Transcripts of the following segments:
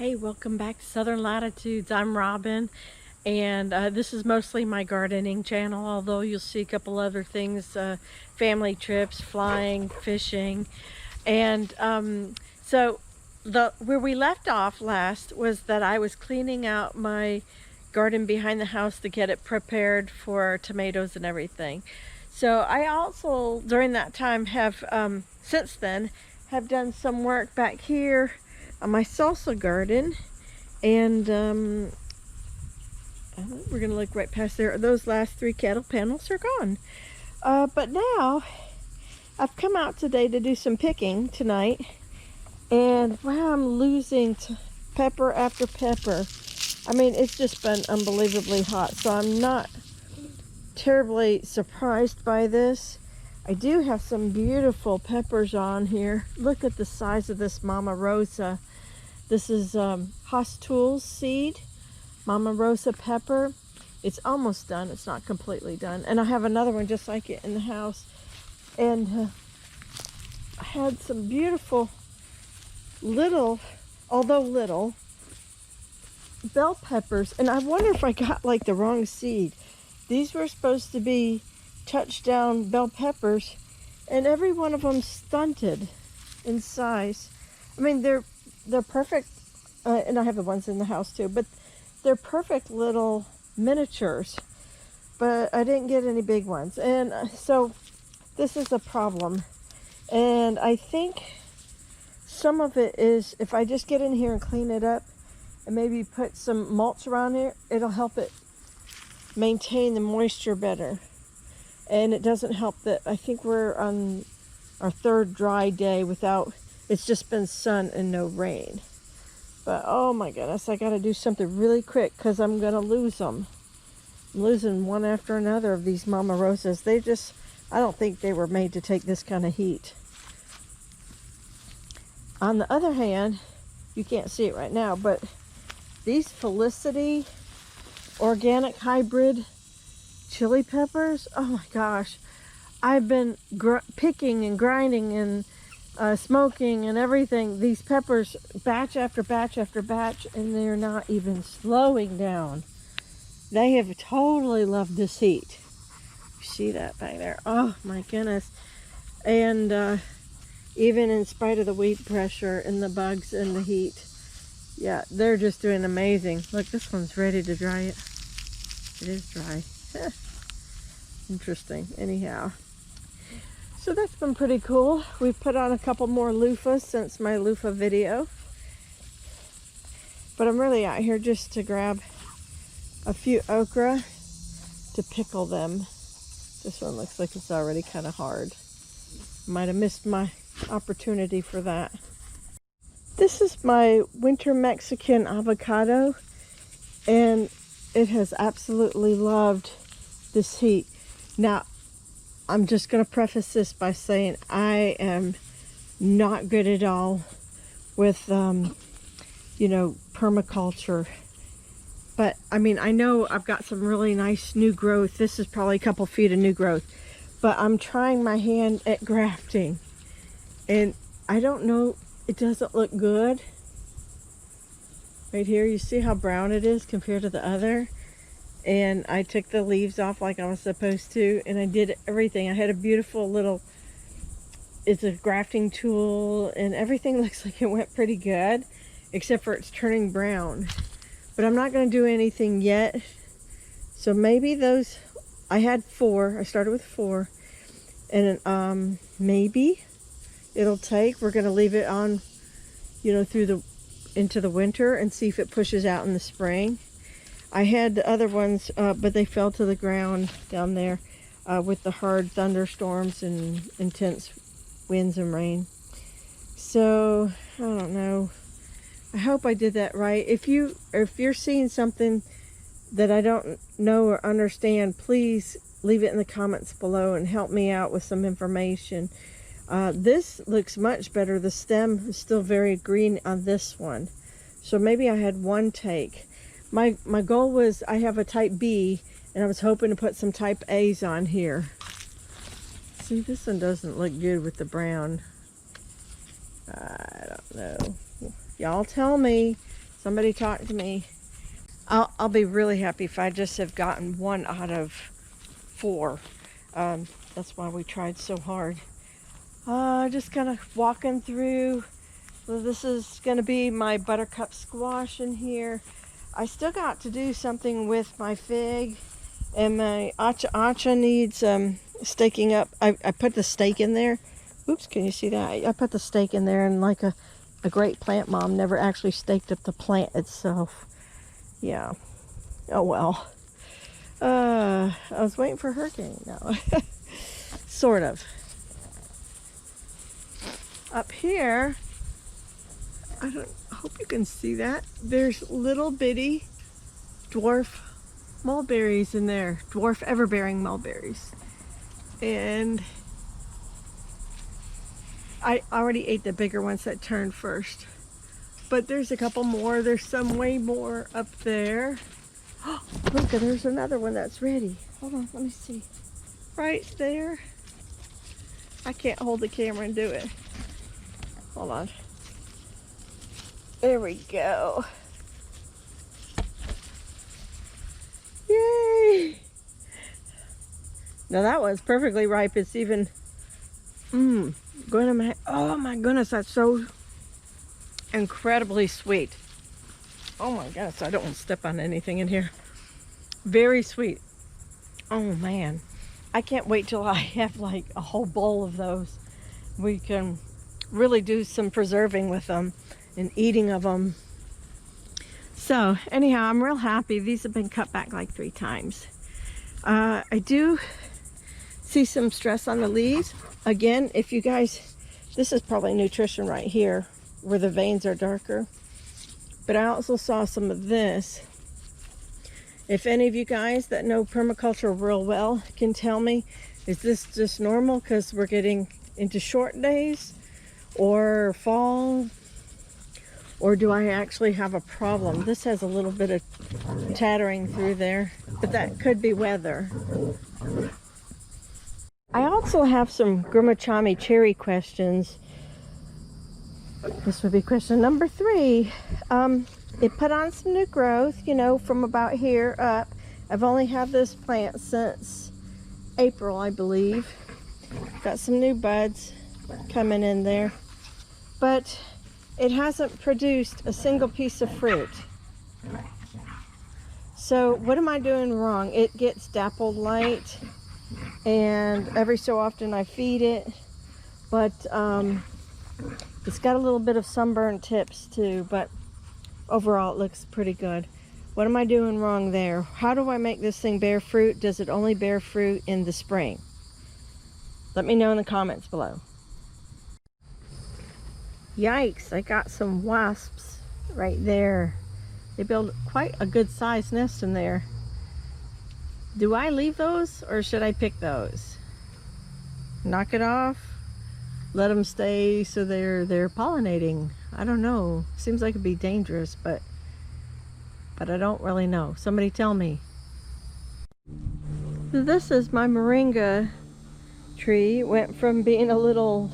Hey, welcome back to Southern Latitudes. I'm Robin, and this is mostly my gardening channel, although you'll see a couple other things, family trips, flying, fishing. And so where we left off last was that I was cleaning out my garden behind the house to get it prepared for tomatoes and everything. So I also, during that time, have since then, have done some work back here on my salsa garden, and we're gonna look right past there. Those last 3 cattle panels are gone, but now I've come out today to do some picking tonight, and wow, I'm losing pepper after pepper. I mean, it's just been unbelievably hot, so I'm not terribly surprised by this. I do have some beautiful peppers on here. Look at the size of this Mama Rosa. This is Hostools seed, Mama Rosa pepper. It's almost done. It's not completely done. And I have another one just like it in the house. And I had some beautiful little, although little, bell peppers. And I wonder if I got like the wrong seed. These were supposed to be touchdown bell peppers, and every one of them stunted in size. I mean, they're perfect, and I have the ones in the house too, but they're perfect little miniatures, but I didn't get any big ones. And so this is a problem, and I think some of it is, if I just get in here and clean it up and maybe put some mulch around here, it'll help it maintain the moisture better. And it doesn't help that I think we're on our 3rd dry day without, it's just been sun and no rain. But oh my goodness, I got to do something really quick because I'm going to lose them. I'm losing one after another of these Mama Rosas. They just, I don't think they were made to take this kind of heat. On the other hand, you can't see it right now, but these Felicity organic hybrid chili peppers, oh my gosh, I've been picking and grinding and smoking and everything, these peppers, batch after batch after batch, and they're not even slowing down. They have totally loved this heat. You see that back there? Oh my goodness. And even in spite of the weed pressure and the bugs and the heat, yeah, they're just doing amazing. Look, this one's ready to dry it. It is dry. Interesting. Anyhow, so that's been pretty cool. We've put on a couple more loofahs since my loofah video, but I'm really out here just to grab a few okra to pickle them. This one looks like it's already kind of hard. Might have missed my opportunity for that. This is my winter Mexican avocado, and it has absolutely loved this heat. Now, I'm just going to preface this by saying I am not good at all with, permaculture. But, I mean, I know I've got some really nice new growth. This is probably a couple feet of new growth. But I'm trying my hand at grafting. And I don't know, it doesn't look good. Right here, you see how brown it is compared to the other? And I took the leaves off like I was supposed to, and I did everything. I had a beautiful little, it's a grafting tool, and everything looks like it went pretty good, except for it's turning brown. But I'm not going to do anything yet. So maybe those, I had 4, I started with 4, and maybe it'll take, we're going to leave it on, into the winter and see if it pushes out in the spring. I had the other ones, but they fell to the ground down there with the hard thunderstorms and intense winds and rain. So, I don't know. I hope I did that right. If you're seeing something that I don't know or understand, please leave it in the comments below and help me out with some information. This looks much better. The stem is still very green on this one. So maybe I had one take. My goal was, I have a type B, and I was hoping to put some type A's on here. See, this one doesn't look good with the brown. I don't know. Y'all tell me. Somebody talk to me. I'll be really happy if I just have gotten 1 out of 4. That's why we tried so hard. Just kind of walking through. So this is going to be my buttercup squash in here. I still got to do something with my fig, and my acha needs staking up. I put the stake in there. Oops, can you see that? I put the stake in there, and like a great plant mom, never actually staked up the plant itself. Yeah. Oh well. I was waiting for a hurricane. No. Sort of. Up here, I hope you can see that. There's little bitty dwarf mulberries in there. Dwarf ever-bearing mulberries. And I already ate the bigger ones that turned first. But there's a couple more. There's some way more up there. Oh, look, there's another one that's ready. Hold on, let me see. Right there. I can't hold the camera and do it. Hold on. There we go. Yay! Now that one's perfectly ripe. It's even, going to my, oh my goodness, that's so incredibly sweet. Oh my goodness, I don't want to step on anything in here. Very sweet. Oh man, I can't wait till I have like a whole bowl of those. We can really do some preserving with them and eating of them. So anyhow, I'm real happy. These have been cut back like 3 times. I do see some stress on the leaves. Again, if you guys, this is probably nutrition right here where the veins are darker. But I also saw some of this. If any of you guys that know permaculture real well can tell me, is this just normal because we're getting into short days or fall, or do I actually have a problem? This has a little bit of tattering through there, but that could be weather. I also have some Grimachami cherry questions. This would be question number 3. It put on some new growth, you know, from about here up. I've only had this plant since April, I believe. Got some new buds coming in there. But it hasn't produced a single piece of fruit. So what am I doing wrong? It gets dappled light, and every so often I feed it. But it's got a little bit of sunburned tips too, but overall it looks pretty good. What am I doing wrong there? How do I make this thing bear fruit? Does it only bear fruit in the spring? Let me know in the comments below. Yikes, I got some wasps right there. They build quite a good sized nest in there. Do I leave those or should I pick those? Knock it off? Let them stay so they're pollinating? I don't know. Seems like it'd be dangerous, but I don't really know. Somebody tell me. This is my Moringa tree. It went from being a little,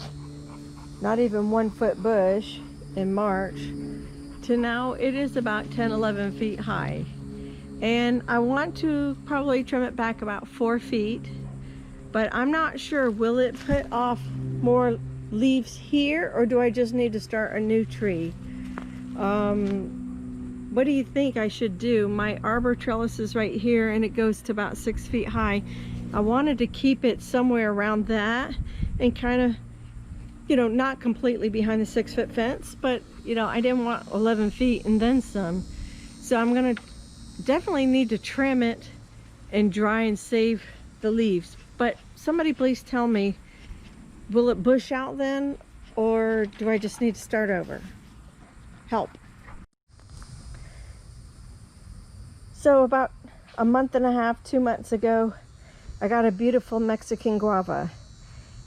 not even 1 foot bush in March to now it is about 10-11 feet high. And I want to probably trim it back about 4 feet, but I'm not sure, will it put off more leaves here, or do I just need to start a new tree? What do you think I should do? My arbor trellis is right here and it goes to about 6 feet high. I wanted to keep it somewhere around that and kind of, you know, not completely behind the 6-foot fence, but you know, I didn't want 11 feet and then some. So I'm gonna definitely need to trim it and dry and save the leaves. But somebody please tell me, will it bush out then, or do I just need to start over? Help. So about a month and a half, 2 months ago, I got a beautiful Mexican guava.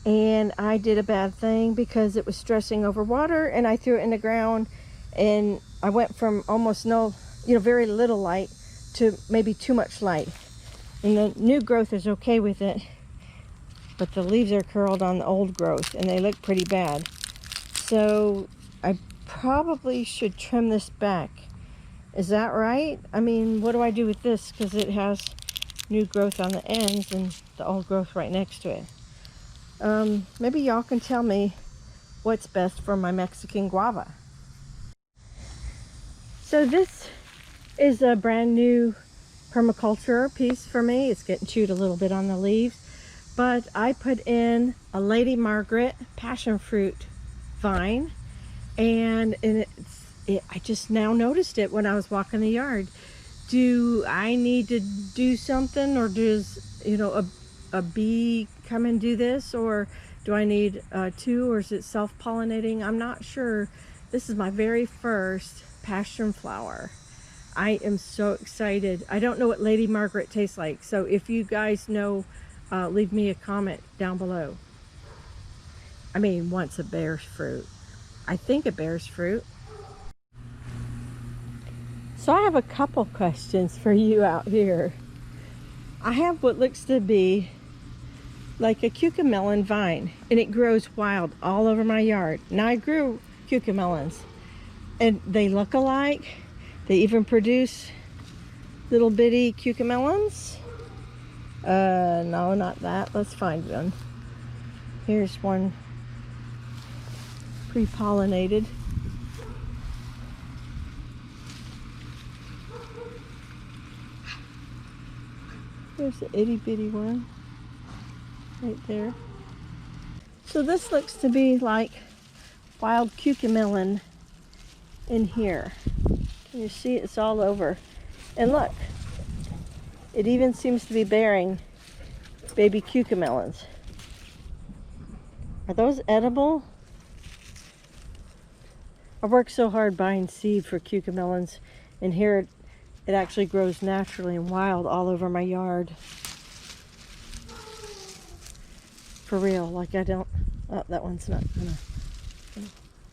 And I did a bad thing because it was stressing over water, and I threw it in the ground, and I went from almost no, you know, very little light to maybe too much light. And the new growth is okay with it, but the leaves are curled on the old growth and they look pretty bad. So I probably should trim this back. Is that right? I mean, what do I do with this? Because it has new growth on the ends and the old growth right next to it. Maybe y'all can tell me what's best for my Mexican guava. So this is a brand new permaculture piece for me. It's getting chewed a little bit on the leaves, but I put in a Lady Margaret passion fruit vine, and I just now noticed it when I was walking the yard. Do I need to do something, or does, you know, a bee come and do this, or do I need two, or is it self-pollinating? I'm not sure. This is my very first passion flower. I am so excited. I don't know what Lady Margaret tastes like, so if you guys know, leave me a comment down below. I mean, once it bears fruit. I think it bears fruit. So I have a couple questions for you out here. I have what looks to be like a cucamelon vine, and it grows wild all over my yard. Now, I grew cucamelons, and they look alike. They even produce little bitty cucamelons. No, not that. Let's find one. Here's one pre-pollinated. There's the itty bitty one right there. So this looks to be like wild cucamelon in here. Can you see it's all over? And look, it even seems to be bearing baby cucamelons. Are those edible? I worked so hard buying seed for cucamelons, and here it actually grows naturally and wild all over my yard. For real, like I don't, oh, that one's not gonna,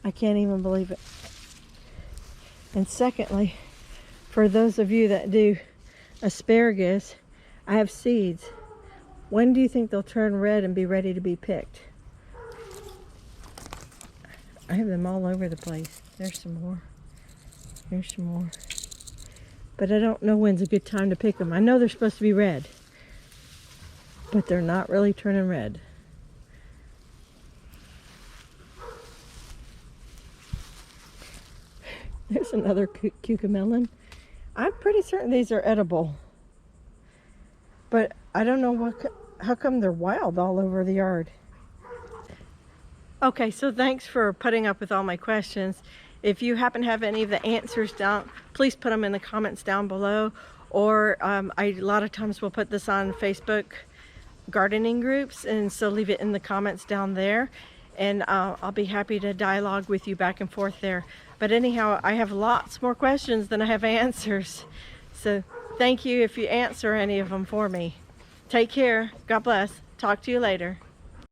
I can't even believe it. And secondly, for those of you that do asparagus, I have seeds. When do you think they'll turn red and be ready to be picked? I have them all over the place. There's some more. There's some more. But I don't know when's a good time to pick them. I know they're supposed to be red, but they're not really turning red. There's another cucamelon. I'm pretty certain these are edible, but I don't know how come they're wild all over the yard. Okay, so thanks for putting up with all my questions. If you happen to have any of the answers down, please put them in the comments down below. Or a lot of times we'll put this on Facebook gardening groups, and so leave it in the comments down there, and I'll be happy to dialogue with you back and forth there. But anyhow, I have lots more questions than I have answers. So thank you if you answer any of them for me. Take care. God bless. Talk to you later.